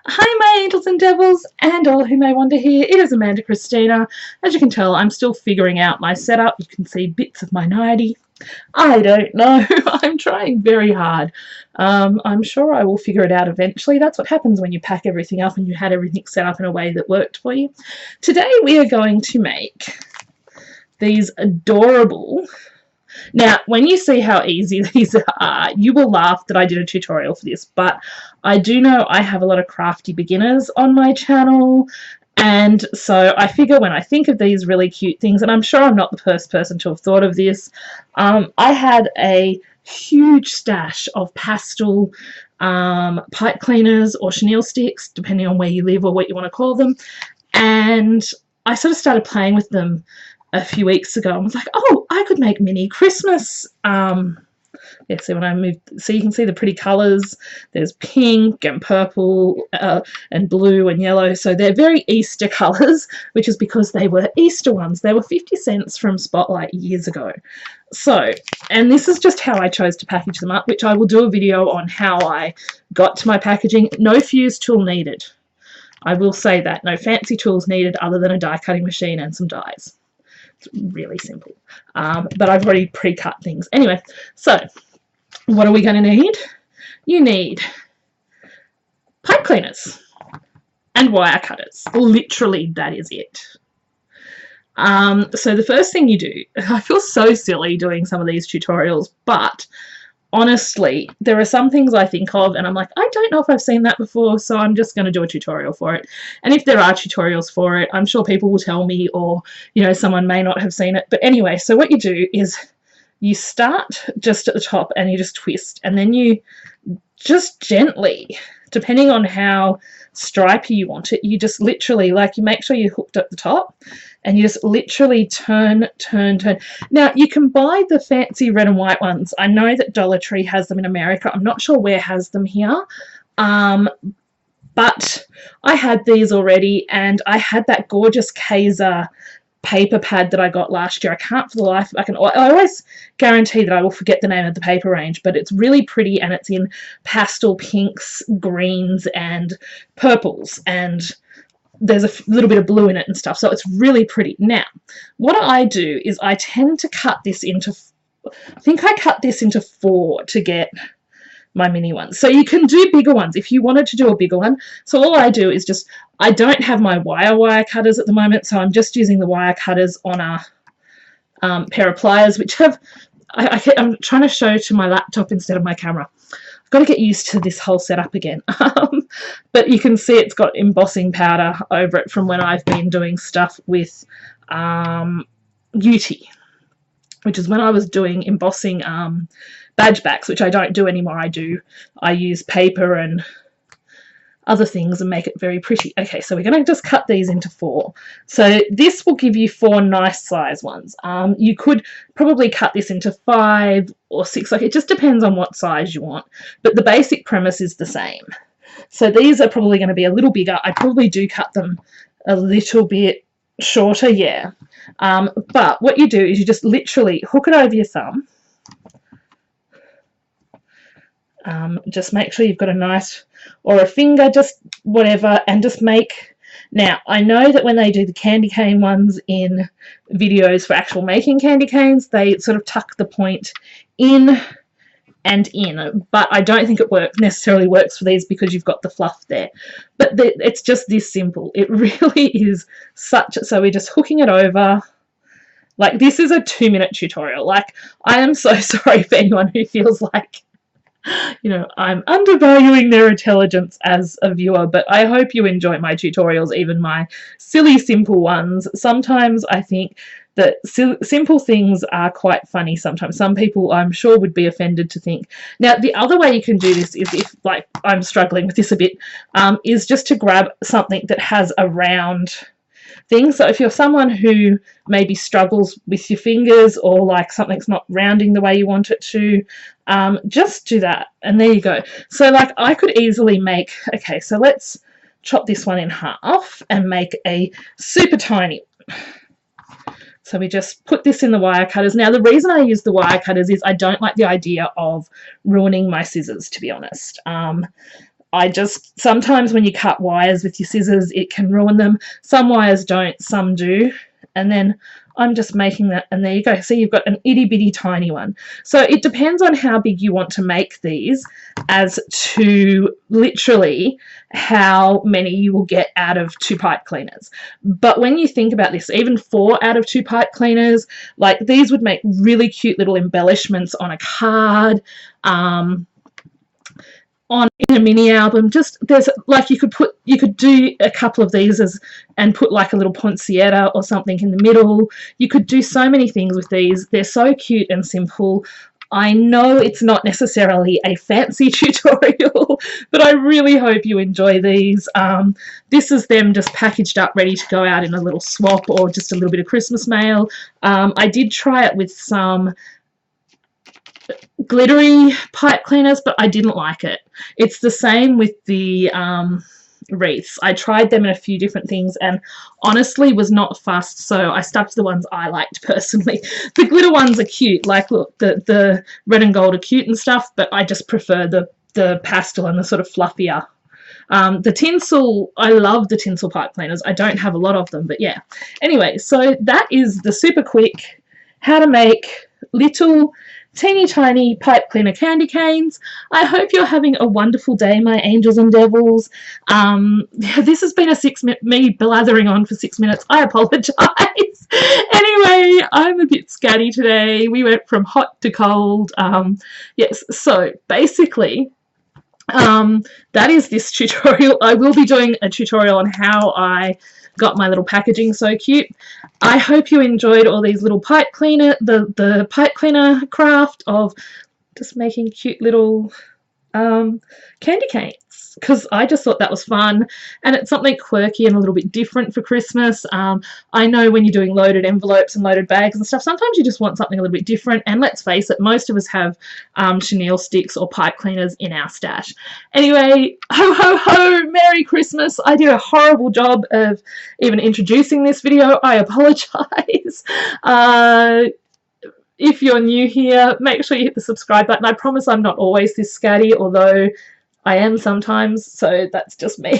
Hi my angels and devils and all who may wander here, it is Amanda Christina. As you can tell, I'm still figuring out my setup. You can see bits of my nightie. I don't know. I'm trying very hard. I'm sure I will figure it out eventually. That's what happens when you pack everything up and you had everything set up in a way that worked for you. Today we are going to make these adorable... Now, when you see how easy these are, you will laugh that I did a tutorial for this, but I do know I have a lot of crafty beginners on my channel, and so I figure when I think of these really cute things, and I'm sure I'm not the first person to have thought of this, I had a huge stash of pastel pipe cleaners or chenille sticks, depending on where you live or what you want to call them, and I sort of started playing with them a few weeks ago and was like, oh, I could make mini Christmas. Yeah, see when I moved, so you can see the pretty colours. There's pink and purple and blue and yellow. So they're very Easter colours, which is because they were Easter ones. They were 50 cents from Spotlight years ago. So, and this is just how I chose to package them up, which I will do a video on how I got to my packaging. No fuse tool needed. I will say that. No fancy tools needed other than a die cutting machine and some dies. It's really simple, but I've already pre-cut things. Anyway, so what are we going to need? You need pipe cleaners and wire cutters. Literally, that is it. So the first thing you do, I feel so silly doing some of these tutorials, but honestly, there are some things I think of and I'm like, I don't know if I've seen that before, so I'm just going to do a tutorial for it. And if there are tutorials for it, I'm sure people will tell me, or, you know, someone may not have seen it. But anyway, so what you do is you start just at the top and you just twist, and then you just gently, depending on how stripy you want it, you just literally, like, you make sure you're hooked at the top and you just literally turn. Now, you can buy the fancy red and white ones. I know that Dollar Tree has them in America. I'm not sure where has them here. But I had these already, and I had that gorgeous Kaiser paper pad that I got last year. I can't for the life, I always guarantee that I will forget the name of the paper range, but it's really pretty and it's in pastel pinks, greens and purples, and there's a little bit of blue in it and stuff, so it's really pretty. Now, what I do is I tend to cut this into, I think I cut this into 4 to get my mini ones. So you can do bigger ones if you wanted to do a bigger one. So all I do is just, I don't have my wire cutters at the moment, so I'm just using the wire cutters on a pair of pliers, which have, I'm trying to show to my laptop instead of my camera. I've got to get used to this whole setup again. But you can see it's got embossing powder over it from when I've been doing stuff with Beauty, which is when I was doing embossing badge backs, which I don't do anymore. I use paper and other things and make it very pretty. Okay, so we're going to just cut these into 4. So this will give you 4 nice size ones. You could probably cut this into 5 or 6, like it just depends on what size you want, but the basic premise is the same. So these are probably going to be a little bigger. I probably do cut them a little bit shorter, yeah. But what you do is you just literally hook it over your thumb. Just make sure you've got a nice, or a finger, just whatever, and just make. Now, I know that when they do the candy cane ones in videos for actual making candy canes, they sort of tuck the point in and in, but I don't think it necessarily works for these because you've got the fluff there. But it's just this simple. It really is such, so we're just hooking it over. Like, this is a 2-minute tutorial. Like, I am so sorry for anyone who feels like, you know, I'm undervaluing their intelligence as a viewer, but I hope you enjoy my tutorials, even my silly, simple ones. Sometimes I think that simple things are quite funny sometimes. Some people, I'm sure, would be offended to think. Now, the other way you can do this is, if, like, I'm struggling with this a bit, is just to grab something that has a round thing. So if you're someone who maybe struggles with your fingers, or like something's not rounding the way you want it to, just do that, and there you go. So like, I could easily make, okay, so let's chop this one in half and make a super tiny. So we just put this in the wire cutters. Now, the reason I use the wire cutters is I don't like the idea of ruining my scissors, to be honest. I just, sometimes when you cut wires with your scissors, it can ruin them. Some wires don't, some do. And then I'm just making that, and there you go. So you've got an itty bitty tiny one. So it depends on how big you want to make these as to literally how many you will get out of 2 pipe cleaners. But when you think about this, even 4 out of 2 pipe cleaners, like these would make really cute little embellishments on a card, in a mini album. Just, there's like, you could do a couple of these and put like a little poinsettia or something in the middle. You could do so many things with these. They're so cute and simple. I know it's not necessarily a fancy tutorial, but I really hope you enjoy these. This is them just packaged up, ready to go out in a little swap or just a little bit of Christmas mail. I did try it with some glittery pipe cleaners, but I didn't like it. It's the same with the wreaths. I tried them in a few different things and honestly was not fussed, so I stuck to the ones I liked personally. The glitter ones are cute, like look, the red and gold are cute and stuff, but I just prefer the pastel and the sort of fluffier. The tinsel, I love the tinsel pipe cleaners. I don't have a lot of them, but yeah. Anyway, so that is the super quick how to make little teeny tiny pipe cleaner candy canes. I hope you're having a wonderful day, my angels and devils. This has been me blathering on for 6 minutes. I apologise. Anyway, I'm a bit scatty today. We went from hot to cold. Yes, so basically that is this tutorial. I will be doing a tutorial on how I got my little packaging so cute. I hope you enjoyed all these little pipe cleaner, the pipe cleaner craft of just making cute little candy canes, because I just thought that was fun, and it's something quirky and a little bit different for Christmas. I know when you're doing loaded envelopes and loaded bags and stuff, sometimes you just want something a little bit different, and let's face it, most of us have chenille sticks or pipe cleaners in our stash. Anyway, ho ho ho, Merry Christmas. I did a horrible job of even introducing this video. I apologise. If you're new here, make sure you hit the subscribe button. I promise I'm not always this scatty, although I am sometimes, so that's just me.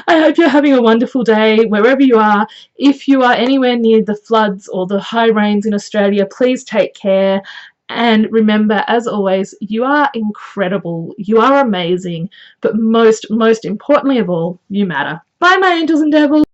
I hope you're having a wonderful day wherever you are. If you are anywhere near the floods or the high rains in Australia, please take care. And remember, as always, you are incredible. You are amazing. But most importantly of all, you matter. Bye, my angels and devils.